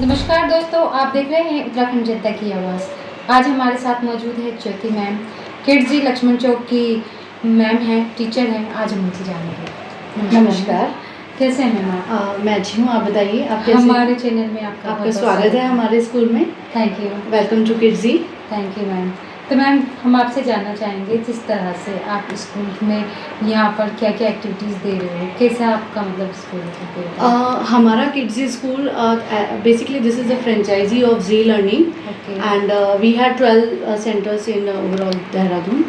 नमस्कार दोस्तों, आप देख रहे हैं उत्तराखंड जनता की आवाज़। आज हमारे साथ मौजूद है ज्योति मैम, किड्स जी लक्ष्मण चौक की मैम हैं, टीचर हैं। आज हम उनसे जानेंगे। नमस्कार। कैसे हैं मैम आप? मैं अच्छी हूँ, आप बताइए आप कैसे हैं? हमारे चैनल में आपका स्वागत है हमारे स्कूल में। Thank you. Welcome to kids ji. Thank you ma'am. तो मैम, हम आपसे जानना चाहेंगे जिस तरह से आप स्कूल में यहाँ पर क्या क्या एक्टिविटीज़ दे रहे हो, कैसा आपका मतलब स्कूल है? हमारा Kidzee school basically this is a franchise of Zee learning and we have 12 centres in overall Dehradun.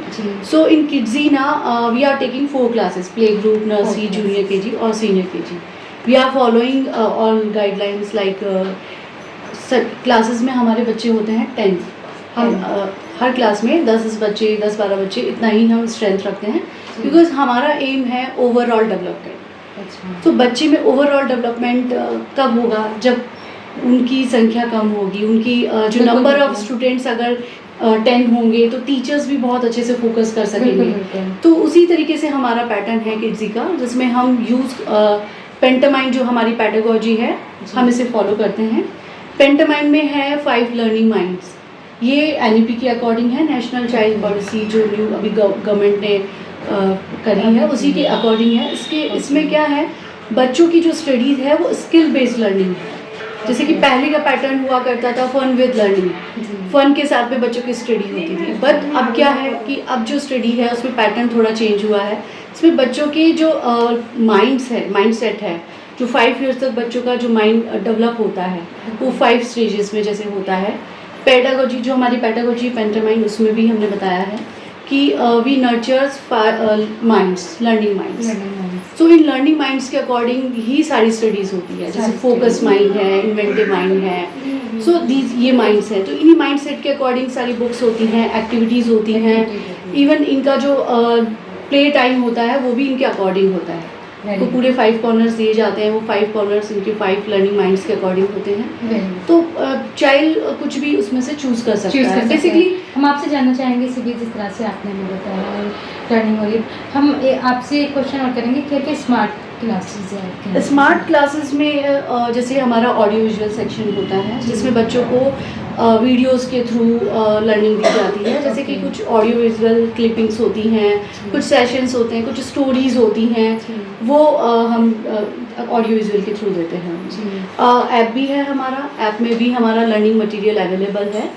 So in Kidzee ना we are taking 4 classes, play group, nursery, junior KG और senior KG. We are following all guidelines like classes में हमारे बच्चे होते हैं 10। हम हर class में 10 बच्चे, 10-12 बच्चे, इतना ही हम स्ट्रेंथ रखते हैं बिकॉज हमारा एम है ओवरऑल डेवलपमेंट। तो बच्चे में ओवरऑल डेवलपमेंट कब होगा? जब उनकी संख्या कम होगी, उनकी जो नंबर ऑफ स्टूडेंट्स अगर 10 होंगे तो टीचर्स भी बहुत अच्छे से फोकस कर सकेंगे। तो उसी तरीके से हमारा पैटर्न है किड्स का, जिसमें हम यूज़ पेंटामाइन जो हमारी पैडागोजी है हम इसे फॉलो करते हैं। पेंटामाइन में है 5 लर्निंग माइंड्स। ये एनईपी के अकॉर्डिंग है, नेशनल चाइल्ड पॉलिसी जो न्यू अभी गवर्नमेंट ने करी है उसी के अकॉर्डिंग है। इसमें क्या है, बच्चों की जो स्टडीज़ है वो स्किल बेस्ड लर्निंग है। जैसे कि पहले का पैटर्न हुआ करता था फन विद लर्निंग, फन के साथ में बच्चों की स्टडी होती थी। बट अब क्या है कि अब जो स्टडी है उसमें पैटर्न थोड़ा चेंज हुआ है। इसमें बच्चों के जो माइंड सेट है, जो 5 ईयर्स तक बच्चों का जो माइंड डेवलप होता है वो 5 स्टेजेस में जैसे होता है। पेडागोजी जो हमारी पेडागोजी पेंटामाइन, उसमें भी हमने बताया है कि we nurtures minds, learning minds. So इन लर्निंग माइंड्स के अकॉर्डिंग ही सारी स्टडीज़ होती है। जैसे फोकस माइंड है, इन्वेंटिव माइंड है, सो दीज ये माइंड्स हैं। तो इन्हीं माइंड सेट के अकॉर्डिंग सारी बुक्स होती हैं, एक्टिविटीज़ होती हैं। इवन इनका जो प्ले टाइम होता है वो भी इनके अकॉर्डिंग होता है। तो पूरे 5 कॉर्नर्स दिए जाते हैं, वो 5 कॉर्नर्स इनके 5 लर्निंग माइंड्स के अकॉर्डिंग होते हैं। तो चाइल्ड कुछ भी उसमें से चूज़ कर सकता है। बेसिकली हम आपसे जानना चाहेंगे इसी भी जिस तरह से आपने हमें बताया लर्निंग हो रही है, हम आपसे एक क्वेश्चन और करेंगे, क्या क्या स्मार्ट क्लासेस है? स्मार्ट क्लासेस में जैसे हमारा ऑडियो विजुअल सेक्शन होता है जिसमें बच्चों को वीडियोस के थ्रू लर्निंग दी जाती है। जैसे कि कुछ ऑडियो विजुअल क्लिपिंग्स होती हैं, कुछ सेशंस होते हैं, कुछ स्टोरीज होती हैं, वो हम ऑडियो विजुअल के थ्रू देते हैं। ऐप भी है हमारा, ऐप में भी हमारा लर्निंग मटेरियल अवेलेबल है।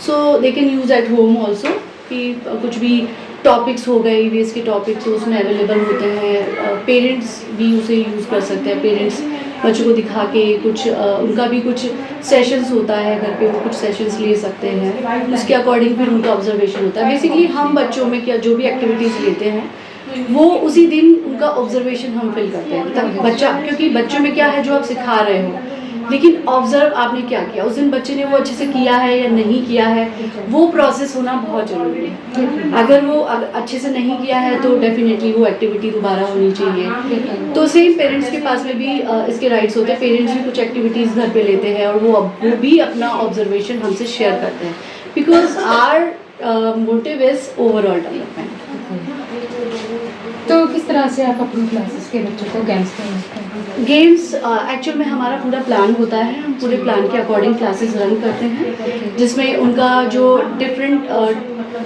So they can use at home also, कि कुछ भी टॉपिक्स हो गए, ईवीएस के टॉपिक्स उसमें अवेलेबल होते हैं। पेरेंट्स भी उसे यूज़ कर सकते हैं। पेरेंट्स बच्चों को दिखा के कुछ उनका भी कुछ सेशंस होता है घर पे, वो कुछ सेशंस ले सकते हैं, उसके अकॉर्डिंग फिर उनका ऑब्जर्वेशन होता है। बेसिकली हम बच्चों में क्या जो भी एक्टिविटीज़ लेते हैं वो उसी दिन उनका ऑब्जर्वेशन हम फिल करते हैं। तब बच्चा, क्योंकि बच्चों में क्या है जो आप सिखा रहे हो, लेकिन ऑब्जर्व आपने क्या किया, उस दिन बच्चे ने वो अच्छे से किया है या नहीं किया है, वो प्रोसेस होना बहुत ज़रूरी है। अगर वो अच्छे से नहीं किया है तो डेफिनेटली वो एक्टिविटी दोबारा होनी चाहिए। तो सेम पेरेंट्स के पास में भी इसके राइट्स होते हैं। पेरेंट्स भी कुछ एक्टिविटीज़ घर पे लेते हैं और वो भी अपना ऑब्जर्वेशन हमसे शेयर करते हैं, because our motive is overall development. तो किस तरह से आप अपनी क्लासेस के बच्चों को गेम्स एक्चुअल में हमारा पूरा प्लान होता है। हम पूरे प्लान के अकॉर्डिंग क्लासेस रन करते हैं, जिसमें उनका जो डिफरेंट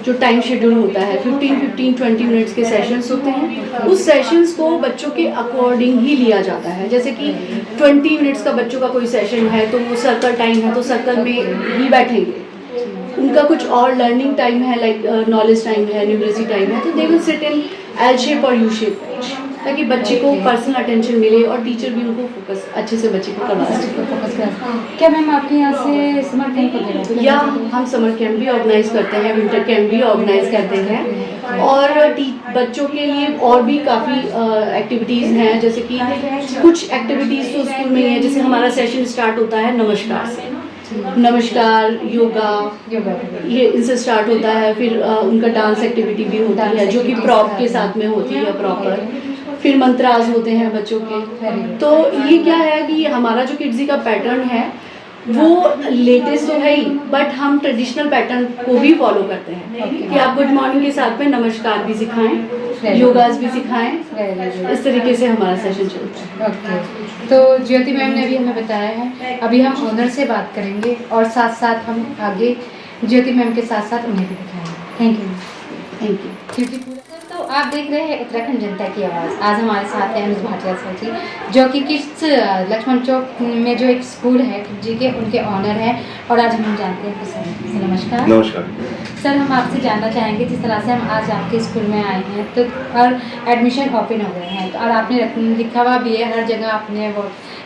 जो टाइम शेड्यूल होता है, 15-20 मिनट्स के सेशंस होते हैं। उस सेशंस को बच्चों के अकॉर्डिंग ही लिया जाता है। जैसे कि 20 मिनट्स का बच्चों का कोई सेशन है तो वो सर्कल टाइम है तो सर्कल में ही बैठेंगे। उनका कुछ और लर्निंग टाइम है, लाइक नॉलेज टाइम है, न्यूमरेसी टाइम है, तो they will sit in L shape और यू शेप, ताकि बच्चे को पर्सनल अटेंशन मिले और टीचर भी उनको फोकस अच्छे से बच्चे को करवा सके। क्या मैम आपके यहाँ से समर कैंप वगैरह? या हम समर कैंप भी ऑर्गेनाइज करते हैं, विंटर कैंप भी ऑर्गेनाइज करते हैं, और बच्चों के लिए और भी काफ़ी एक्टिविटीज़ हैं। जैसे कि कुछ एक्टिविटीज़ तो स्कूल में ही है। जैसे हमारा सेशन स्टार्ट होता है नमस्कार से, नमस्कार, योगा, ये इनसे स्टार्ट होता है। फिर उनका डांस एक्टिविटी भी होती है जो कि प्रॉप के साथ में होती है, प्रॉपर। फिर मंत्रास होते हैं बच्चों के। तो ये क्या है कि हमारा जो किड्स का पैटर्न है वो लेटेस्ट तो है ही, बट हम ट्रेडिशनल पैटर्न को भी फॉलो करते हैं Okay. कि आप गुड मॉर्निंग के साथ में नमस्कार भी सिखाएं, Very योगास भी सिखाएं, Very good. इस तरीके से हमारा सेशन चलता है। ओके, तो ज्योति मैम ने अभी हमें बताया है, अभी हम ओनर से बात करेंगे और साथ साथ हम आगे ज्योति मैम के साथ साथ उन्हें भी दिखाएंगे। Thank you. Thank you. क्योंकि तो आप देख रहे हैं उत्तराखंड जनता की आवाज़। आज हमारे साथ है अनुज भाटिया सर जी, जो कि किड्स लक्ष्मण चौक में जो एक स्कूल है जी के उनके ऑनर हैं, और आज हम जानते हैं सर। नमस्कार। नमस्कार। सर, हम आपसे जानना चाहेंगे, जिस तरह से हम आज आपके स्कूल में आए हैं तो और एडमिशन ओपन हो गए हैं, तो और आपने लिखा हुआ भी है हर जगह, आपने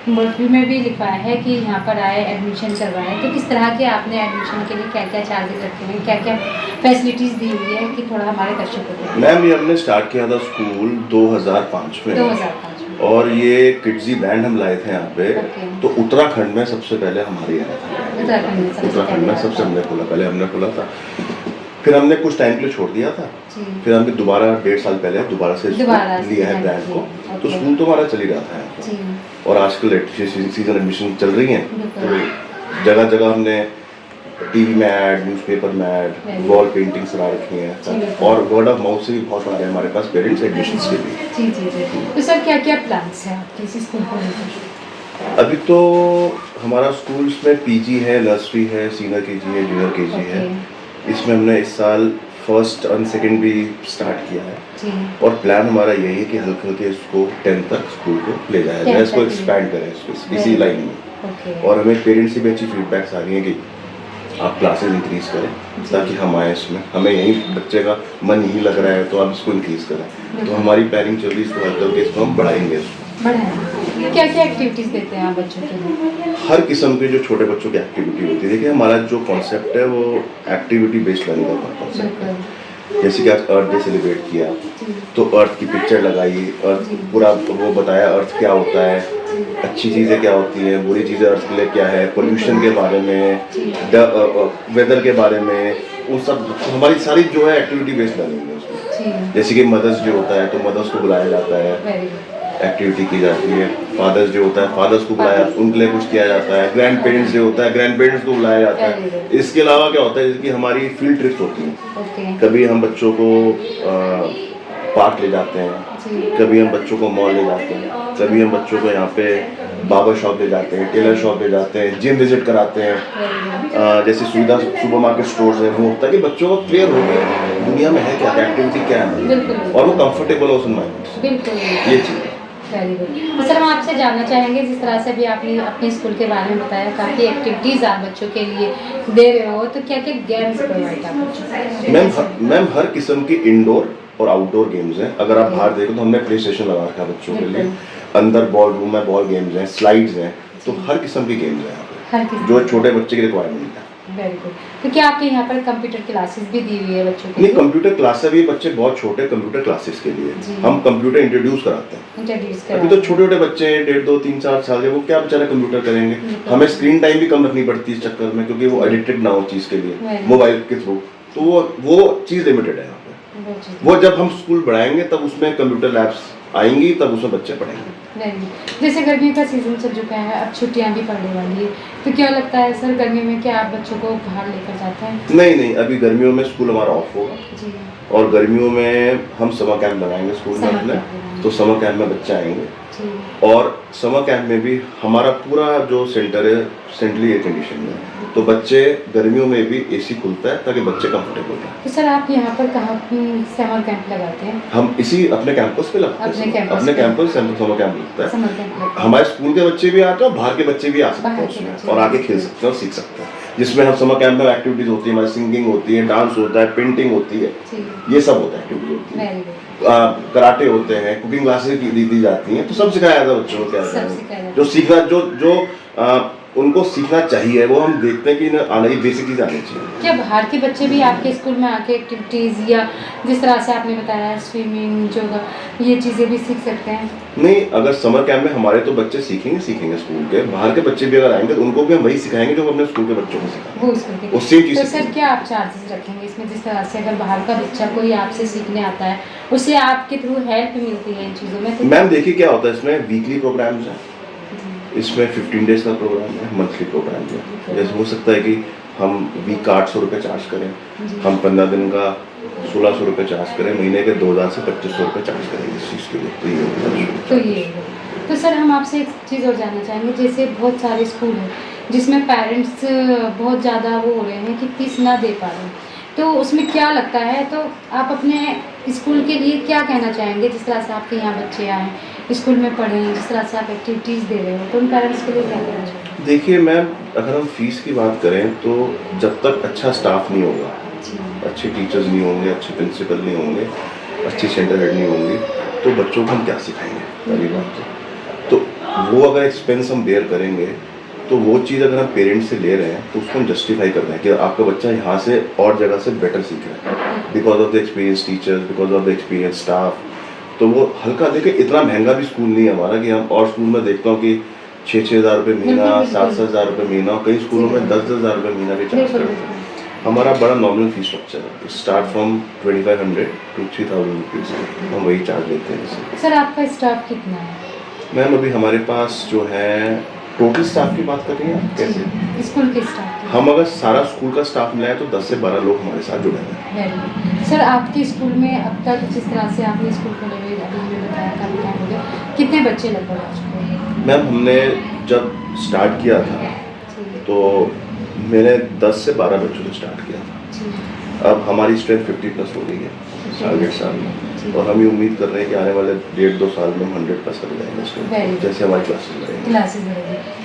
बोर्ड में भी लिखवाया है कि यहाँ पर आए एडमिशन करवाएं, तो किस तरह के आपने एडमिशन के लिए क्या क्या चार्जेस रखे हुए हैं, क्या क्या फैसिलिटीज़ दी हुई है, कि थोड़ा हमारे दर्शकों को। मैम ये हमने स्टार्ट किया था स्कूल 2005 में 2005 में। और ये किड्जी बैंड हम लाए थे यहाँ पे। Okay. तो उत्तराखंड में सबसे पहले हमारे यहाँ था। उत्तराखंड में सबसे हमने खोला, पहले हमने खोला था, फिर हमने कुछ टाइम के लिए छोड़ दिया था, जी। फिर हमने दोबारा 1.5 साल पहले दोबारा से दोबारा से लिया है हाँ, ब्रांड जी, को। okay. तो स्कूल तो हमारा चल ही रहा था यहाँ पे। जी। और आजकल सीजन एडमिशन चल रही हैं, बिल्कुल। तो जगह जगह हमने टीवी में ऐड, न्यूज़पेपर में ऐड, Very वॉल पेंटिंग्स करा रखी जी, हैं, बिल्कुल। और वर्ड ऑफ माउथ से भी बहुत आ रहे हैं हमारे पास पेरेंट्स एडमिशन्स के लिए। जी जी जी। तो सर, क्या क्या प्लान्स हैं आपके इस स्कूल को लेकर? अभी तो हमारा स्कूल्स में पीजी है, नर्सरी है, सीनियर केजी है, जूनियर केजी है। इसमें हमने इस साल फर्स्ट और सेकंड भी स्टार्ट किया है, जी। और प्लान हमारा यही है कि हल्के हल्के इसको 10 तक स्कूल को ले जाया 10 जाए, इसको तक एक्सपैंड करें इसको इसी Very लाइन में। ओके। और हमें पेरेंट्स से भी अच्छी फीडबैक्स आ रही हैं कि आप क्लासेस इंक्रीज करें ताकि हम आए इसमें, हमें यही बच्चे का मन यही लग रहा है तो आप इसको इंक्रीज करें। तो हमारी प्लानिंग चल रही है, इसको हल्के हल्के इसको हम बढ़ाएंगे इसको। बढ़ाएं। क्या क्या एक्टिविटीज़ देते हैं आप बच्चों के लिए? हर किस्म के जो छोटे बच्चों की एक्टिविटी होती है, देखिए हमारा जो कॉन्सेप्ट है वो एक्टिविटी बेस्ड लर्निंग का कॉन्सेप्ट है। बिल्कुल। जैसे कि आज अर्थ डे सेलिब्रेट किया, जी। तो अर्थ की पिक्चर लगाई, अर्थ पूरा वो बताया अर्थ क्या होता है, अच्छी चीज़ें क्या होती हैं, बुरी चीज़ें अर्थ के लिए क्या है, पोल्यूशन के बारे में, वेदर के बारे में, वो सब हमारी सारी जो है एक्टिविटी बेस्ड लर्निंग है उसमें। जी। जैसे कि मदर्स डे होता है तो मदर्स को बुलाया जाता है, वेरी गुड। एक्टिविटी की जाती है। फादर्स डे होता है, फादर्स को बुलाया, उनके लिए कुछ किया जाता है। ग्रैंड पेरेंट्स डे होता है, ग्रैंड पेरेंट्स को बुलाया जाता है। इसके अलावा क्या होता है, जैसे कि हमारी फील्ड ट्रिप्स होती हैं, ओके। कभी हम बच्चों को पार्क ले जाते हैं, जी। कभी हम बच्चों को मॉल ले जाते हैं, कभी हम बच्चों को यहाँ पे बार्बर शॉप ले जाते हैं, टेलर शॉप ले जाते हैं, जिम विजिट कराते हैं। Very good. जैसे सुविधा सुपरमार्केट स्टोर्स हैं, वो होता है कि बच्चों को क्लियर हो गया दुनिया में है क्या, एक्टिविटी क्या है, बिल्कुल। और वो कंफर्टेबल हो उस एनवायरनमेंट से, बिल्कुल। ये चीज़ है। Very good. तो सर, हम आपसे जानना चाहेंगे, जिस तरह से भी आपने अपने स्कूल के बारे में बताया, काफ़ी एक्टिविटीज़ आप बच्चों के लिए दे रहे हो, तो क्या क्या गेम्स प्रोवाइड आप बच्चों को? मैम हर किस्म की इंडोर और आउटडोर गेम्स हैं। अगर आप बाहर देखो तो हमने प्ले स्टेशन लगा रखा है बच्चों के लिए, अंदर बॉल रूम में बॉल गेम्स हैं, स्लाइड्स हैं, तो हर किस्म की गेम्स हैं यहाँ पे, हर किसी जो छोटे बच्चे की रिक्वायरमेंट है। Very good. तो क्या आपके यहाँ पर कंप्यूटर क्लासेस भी दी हुई है बच्चों के नहीं, लिए? कंप्यूटर क्लास भी बच्चे बहुत छोटे कंप्यूटर क्लासेस के लिए जी। हम कंप्यूटर इंट्रोड्यूस कराते हैं। इंट्रोड्यूस अभी तो छोटे छोटे बच्चे हैं, 1.5, 2, 3, 4 साल के, वो क्या बेचारे कंप्यूटर करेंगे। हमें स्क्रीन टाइम भी कम रखनी पड़ती है इस चक्कर में, क्योंकि वो एडिक्टेड ना हो चीज़ के लिए, Right. मोबाइल के थ्रू, तो वो चीज़ लिमिटेड है यहाँ पे। वो जब हम स्कूल बढ़ाएंगे तब उसमें कंप्यूटर लैब्स आएंगी, तब उसमें बच्चे पढ़ेंगे। नहीं, जैसे गर्मियों का सीजन चल चुका है, अब छुट्टियां भी पड़ने वाली है, तो क्या लगता है सर, गर्मी में क्या आप बच्चों को बाहर लेकर जाते हैं? नहीं, अभी गर्मियों में स्कूल हमारा ऑफ होगा, जी। और गर्मियों में हम समर कैंप लगाएंगे स्कूल में समर अपने, कैंप लगाएंगे। तो समर कैंप में बच्चे आएंगे, जी। और समर कैंप में भी हमारा पूरा जो सेंटर है सेंट्रली एयर कंडीशन है, तो बच्चे गर्मियों में भी एसी खुलता है ताकि बच्चे कंफर्टेबल रहें। तो सर, आप यहाँ पर कहाँ समर कैंप लगाते हैं? हम इसी अपने कैंपस पे लगते अपने हैं, कैंपस अपने पे। कैंपस समर कैंप लगता है। समर कैंप लगता है। हमारे स्कूल के बच्चे भी आते हैं और बाहर के बच्चे भी आ सकते बाहर हैं के उसमें, बच्चे और भी। आके खेल सकते हैं और सीख सकते हैं, जिसमें हम समर कैंप में एक्टिविटीज होती है, हमारी सिंगिंग होती है, डांस होता है, पेंटिंग होती है, जी। ये सब होता है, एक्टिविटी होती है, वेरी गुड। कराटे होते हैं, कुकिंग क्लासेस दी जाती हैं, तो सब सिखाया जाता है बच्चों को। क्या सब है सिखाया जाता जो सीखना जो उनको सीखना चाहिए, वो हम देखते हैं कि इन्हें आना ही बेसिक चीज़ आनी चाहिए। क्या बाहर के बच्चे भी आपके स्कूल में आके एक्टिविटीज़, या जिस तरह से आपने बताया स्विमिंग, योगा, ये चीज़ें भी सीख सकते हैं? नहीं, अगर समर कैंप में हमारे तो बच्चे सीखेंगे स्कूल के, बाहर के बच्चे भी अगर आएंगे तो उनको भी हम वही सिखाएंगे जो अपने स्कूल के बच्चों को सिखाएंगे, वो स्कूल के। वो सेम चीज़ तो सर, सीखेंगे। क्या आप चार्जेस रखेंगे इसमें, जिस तरह से अगर बाहर का बच्चा कोई आपसे सीखने आता है, उसे आपके थ्रू हेल्प मिलती है इन चीज़ों में, तो मैम देखिए क्या होता है, इसमें वीकली प्रोग्राम्स हैं, इसमें 15 डेज़ का प्रोग्राम है, मंथली प्रोग्राम है। जैसे हो सकता है कि हम वीक का 800 रुपये चार्ज करें, हम 15 दिन का 1600 रुपये चार्ज करें, महीने के 2000 से 2500 रुपये चार्ज करेंगे इस चीज़ के लिए। तो ये है। तो सर हम आपसे एक चीज़ और जानना चाहेंगे, जैसे बहुत सारे स्कूल हैं जिसमें पेरेंट्स बहुत ज़्यादा वो हो रहे हैं कि फीस ना दे पा रहे हैं, तो उसमें क्या लगता है, तो आप अपने स्कूल के लिए क्या कहना चाहेंगे? जिस तरह से आपके यहाँ बच्चे आए स्कूल में पढ़ें, जिस तरह से आप एक्टिविटीज़ दे रहे हो, तो उन पेरेंट्स के लिए क्या कहना चाहेंगे? देखिए मैम, अगर हम फीस की बात करें तो जब तक अच्छा स्टाफ नहीं होगा, अच्छे टीचर्स नहीं होंगे, अच्छे प्रिंसिपल नहीं होंगे, अच्छी सेंटर हेड नहीं होंगी, तो बच्चों को हम क्या सिखाएंगे? पहली बात तो वो अगर एक्सपेंस हम बेयर करेंगे तो वो चीज़ अगर हम पेरेंट्स से ले रहे हैं तो उसको हम जस्टिफाई कर रहे हैं कि आपका बच्चा यहाँ से और जगह से बेटर सीख रहा है, because of the experience teachers, because of the experience staff. तो वो हल्का देखिए, इतना महंगा भी स्कूल नहीं है हमारा कि हम, और स्कूल में देखता हूँ कि 6-6 हज़ार रुपये महीना, 7-7 हज़ार रुपये महीना, और कई स्कूलों में 10-10 हज़ार रुपये महीना भी चार्ज करते हैं। हमारा बड़ा नॉर्मल फीस स्ट्रक्चर है, स्टार्ट फ्रॉम 2500 to 3000 रुपीज़, हम वही चार्ज लेते हैं। सर आपका स्टाफ कितना है? मैम अभी हमारे पास जो है टोटल स्टाफ की बात कर रही हैं कैसे? स्कूल के स्टाफ? हम अगर सारा स्कूल का स्टाफ मिलाएं तो 10 से 12 लोग हमारे साथ जुड़े हैं। सर आपके स्कूल में अब तक जिस तरह से आपने स्कूल खोले हुए अभी हमें बताया काफ़ी टाइम हो गया, कितने बच्चे लगभग आ चुके हैं? मैम हमने जब स्टार्ट किया था तो मैंने 10 से 12 बच्चों से स्टार्ट किया था। अब हमारी स्ट्रेंथ 50+ हो गई है 1.5 साल में, और हम ये उम्मीद कर रहे हैं कि आने वाले 1.5-2 साल में हम 100+ कर जाएंगे जैसे हमारी क्लासेस बढ़ेंगी।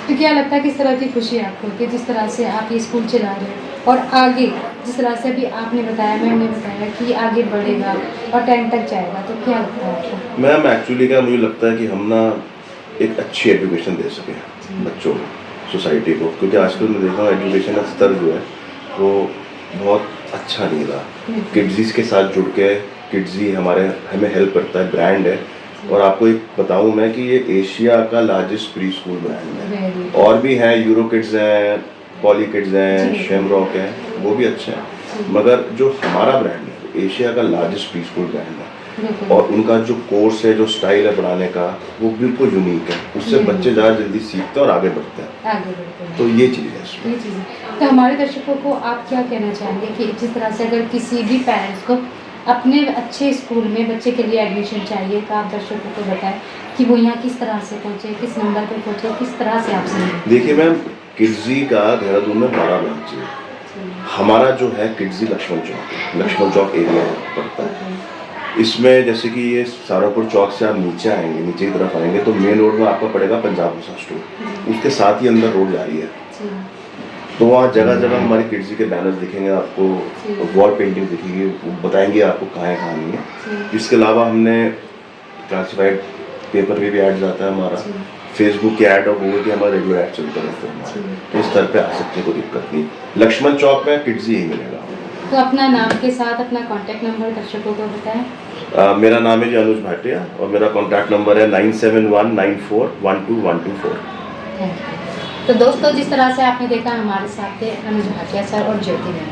तो क्या लगता है किस तरह की खुशी आपको कि जिस तरह से आप ये स्कूल चला रहे हो और आगे जिस तरह से अभी आपने बताया, मैंने बताया कि आगे बढ़ेगा और 10 तक जाएगा, तो क्या लगता है आपको? मैम एक्चुअली क्या मुझे लगता है कि हम ना एक अच्छी एजुकेशन दे सकें बच्चों को, सोसाइटी को, क्योंकि आजकल मैं देखा हूँ एजुकेशन का स्तर जो है वो बहुत अच्छा नहीं रहा। किड्जीज़ के साथ जुड़ के, किड्जी हमें हेल्प करता है, ब्रांड है। और आपको एक बताऊं मैं कि ये एशिया का लार्जेस्ट प्री स्कूल ब्रांड है, और भी हैं, यूरो किड्स हैं, पॉली किड्स हैं, शेमरॉक है, वो भी अच्छे हैं, मगर जो हमारा ब्रांड है एशिया का लार्जेस्ट प्री स्कूल ब्रांड है, और उनका जो कोर्स है, जो स्टाइल है पढ़ाने का, वो बिल्कुल यूनिक है। उससे बच्चे ज़्यादा जल्दी सीखते हैं और आगे बढ़ते हैं। तो ये चीज़ है इसमें। ये चीज़ है। तो हमारे दर्शकों को आप क्या कहना चाहेंगे कि जिस तरह से अगर किसी भी पेरेंट्स को अपने अच्छे स्कूल में बच्चे के लिए एडमिशन चाहिए, तो आप दर्शकों को बताएं कि वो यहाँ किस तरह से पहुँचे, किस नंबर पर पहुँचे, किस तरह से आपसे मिले? देखिए मैम, किड्जी का देहरादून में 12 ब्रांच है। हमारा जो है किड्जी लक्ष्मण चौक एरिया पड़ता है। इसमें जैसे कि ये सहारनपुर चौक से आप नीचे आएंगे, नीचे की तरफ आएंगे तो मेन रोड में आपका पड़ेगा पंजाब भूसा स्टोर, उसके साथ ही अंदर रोड जा रही है। तो वहाँ जगह जगह हमारे किड्जी के बैनर्स दिखेंगे आपको, वॉल पेंटिंग दिखेगी, बताएंगे आपको कहाँ नहीं है। इसके अलावा हमने क्लासिफाइड पेपर में भी ऐड जाता है हमारा, फेसबुक के ऐड और गूगल के हमारे रेगुलर ऐड चलते रहते हैं। तो इस तरह पे आ सकते हैं, कोई दिक्कत नहीं। लक्ष्मण चौक में किड्जी ही मिलेगा। तो अपना नाम के साथ अपना कॉन्टैक्ट नंबर दर्शकों को बताएं। मेरा नाम है जी अनुज भाटिया, और मेरा कॉन्टैक्ट नंबर है 9719412124। तो दोस्तों, जिस तरह से आपने देखा हमारे साथ थे अनुज भाटिया सर और ज्योति मैम।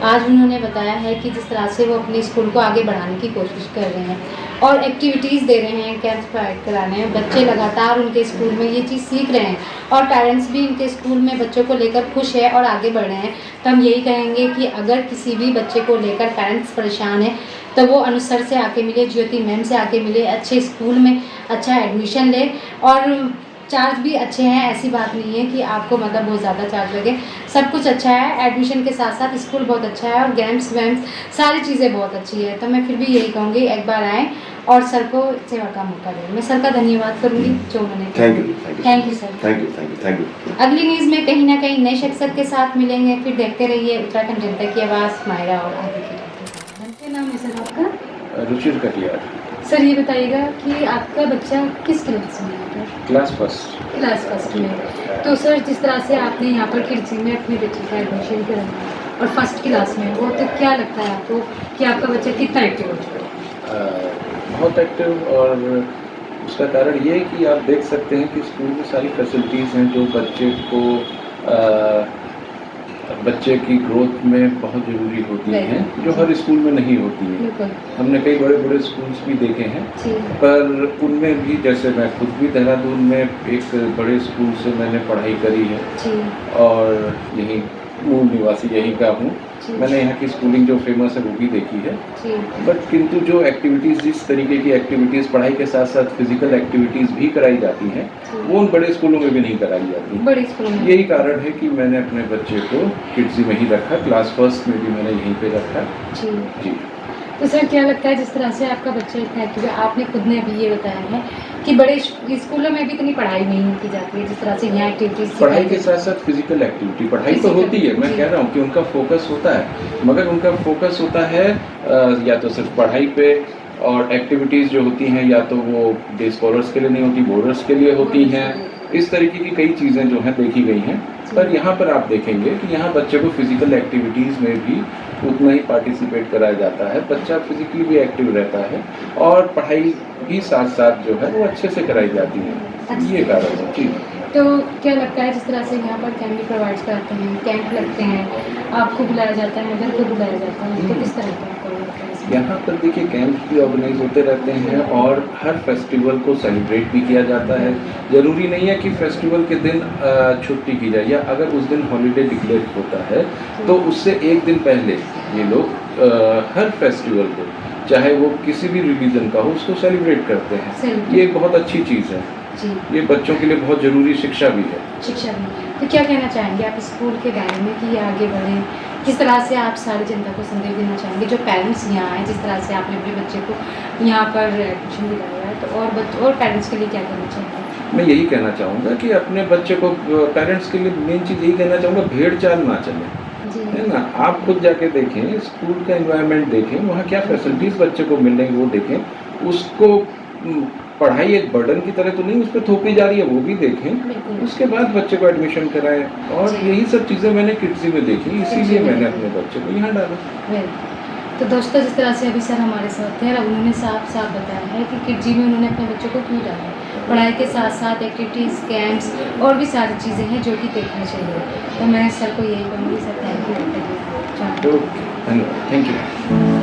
आज उन्होंने बताया है कि जिस तरह से वो अपने स्कूल को आगे बढ़ाने की कोशिश कर रहे हैं और एक्टिविटीज़ दे रहे हैं, कैंप्स प्रोवाइड करा रहे हैं, बच्चे लगातार उनके स्कूल में ये चीज़ सीख रहे हैं और पेरेंट्स भी इनके स्कूल में बच्चों को लेकर खुश है और आगे बढ़ रहे हैं। तो हम यही कहेंगे कि अगर किसी भी बच्चे को लेकर पेरेंट्स परेशान है तो वो अनुज सर से आके मिले, ज्योति मैम से आके मिले, अच्छे स्कूल में अच्छा एडमिशन ले, और चार्ज भी अच्छे हैं, ऐसी बात नहीं है कि आपको मतलब बहुत ज़्यादा चार्ज लगे। सब कुछ अच्छा है, एडमिशन के साथ साथ स्कूल बहुत अच्छा है और गेम्स वेम्स सारी चीज़ें बहुत अच्छी है। तो मैं फिर भी यही कहूँगी एक बार आएँ और सर को सेवा का मौका दें। मैं सर का धन्यवाद करूँगी जो उन्होंने। Thank you sir. Thank you. अगली न्यूज़ में कहीं ना कहीं नए शख्सियत के साथ मिलेंगे। फिर देखते रहिए उत्तराखंड जनता की आवाज़, मायरा और आगे की बातें। क्या नाम है सर आपका? रुचिर कटियार। सर ये बताइएगा कि आपका बच्चा किस क्लास में है? क्लास फर्स्ट में। तो सर जिस तरह से आपने यहाँ पर किड्जी में अपने बच्चे का एडमिशन करा और फर्स्ट क्लास में वो, तो क्या लगता है आपको कि आपका बच्चा कितना एक्टिव हो चुका है? बहुत एक्टिव, और उसका कारण ये है कि आप देख सकते हैं कि स्कूल में सारी फैसिलिटीज़ हैं जो बच्चे को बच्चे की ग्रोथ में बहुत ज़रूरी होती Right. हैं, जो हर स्कूल में नहीं होती हैं। बिल्कुल हमने कई बड़े बड़े स्कूल्स भी देखे हैं, जी पर उनमें भी जैसे मैं खुद भी देहरादून में एक बड़े स्कूल से मैंने पढ़ाई करी है जी और यहीं मूल निवासी यहीं का हूँ। जी मैंने यहाँ की स्कूलिंग जो फेमस है वो भी देखी है, जी बट किंतु जो एक्टिविटीज़, जिस तरीके की एक्टिविटीज़ पढ़ाई के साथ साथ फिजिकल एक्टिविटीज़ भी कराई जाती हैं, वो उन बड़े स्कूलों में भी नहीं कराई जाती। बड़ी स्कूल में यही कारण है कि मैंने अपने बच्चे को किड्जी में ही रखा, क्लास फर्स्ट में भी मैंने यहीं पे रखा। जी जी। तो सर क्या लगता है जिस तरह से आपका बच्चा इतना एक्टिव है, आपने खुद ने अभी ये बताया है कि बड़े स्कूलों में भी इतनी पढ़ाई नहीं की जाती है जिस तरह से यहाँ एक्टिविटीज पढ़ाई के साथ साथ फिजिकल एक्टिविटी, पढ़ाई तो होती है, मैं कह रहा हूँ कि उनका फोकस होता है, मगर उनका फोकस होता है या तो सिर्फ पढ़ाई पे, और एक्टिविटीज़ जो होती हैं या तो वो डे स्कॉलर्स के लिए नहीं होती, बोर्डर्स के लिए होती हैं। इस तरीके की कई चीज़ें जो हैं देखी गई हैं, पर यहाँ पर आप देखेंगे कि यहाँ बच्चे को फिजिकल एक्टिविटीज़ में भी उतना ही पार्टिसिपेट कराया जाता है, बच्चा फिजिकली भी एक्टिव रहता है और पढ़ाई भी साथ साथ जो है वो अच्छे से कराई जाती है। ये कारण है जी। तो क्या लगता है जिस तरह से यहाँ पर कैंप भी प्रोवाइड कराते हैं, कैंप लगते हैं, आपको बुलाया जाता है, मदर को बुलाया जाता है, तो किस तरह का आपको लगता है इसमें? यहाँ पर देखिए कैंप्स भी ऑर्गेनाइज होते रहते हैं और हर फेस्टिवल को सेलिब्रेट भी किया जाता है। ज़रूरी नहीं है कि फेस्टिवल के दिन छुट्टी की जाए, या अगर उस दिन हॉलीडे डिक्लेयर होता है तो उससे एक दिन पहले ये लोग हर फेस्टिवल को, चाहे वो किसी भी रिलीजन का हो, उसको सेलिब्रेट करते हैं। Celebrate। ये एक बहुत अच्छी चीज़ है, जी ये बच्चों के लिए बहुत ज़रूरी शिक्षा भी है। शिक्षा में तो क्या कहना चाहेंगे आप स्कूल के बारे में कि ये आगे बढ़े, किस तरह से आप सारी जनता को संदेश देना चाहेंगे जो पेरेंट्स यहाँ आए, जिस तरह से आपने अपने बच्चे को यहाँ पर एडमिशन दिलाया है, तो और पेरेंट्स के लिए क्या कहना चाहेंगे? मैं यही कहना चाहूँगा कि अपने बच्चे को, पेरेंट्स के लिए मेन चीज़ यही कहना चाहूँगा, भेड़ चाल ना चले, जी है ना। आप खुद जाके देखें, स्कूल का एनवायरनमेंट देखें, वहाँ क्या फैसिलिटीज़ बच्चे को मिल रही वो देखें, उसको पढ़ाई एक बर्डन की तरह तो नहीं उस पर थोपी जा रही है वो भी देखें, बिल्कुल। उसके बाद बच्चे को एडमिशन कराएं। और यही सब चीज़ें मैंने किड्जी में देखी, इसीलिए मैंने अपने बच्चे को यहाँ डाला। वेल, तो दोस्तों जिस तरह से अभी सर हमारे साथ थे, उन्होंने साफ साफ बताया है कि किड्जी में उन्होंने अपने बच्चों को क्यों डाला है। पढ़ाई के साथ साथ एक्टिविटीज़, कैंप्स और भी सारी चीज़ें हैं जो कि देखना चाहिए। तो मैं सर को यही कहूँगी, सर थैंक यू। ओके, धन्यवाद, थैंक यू।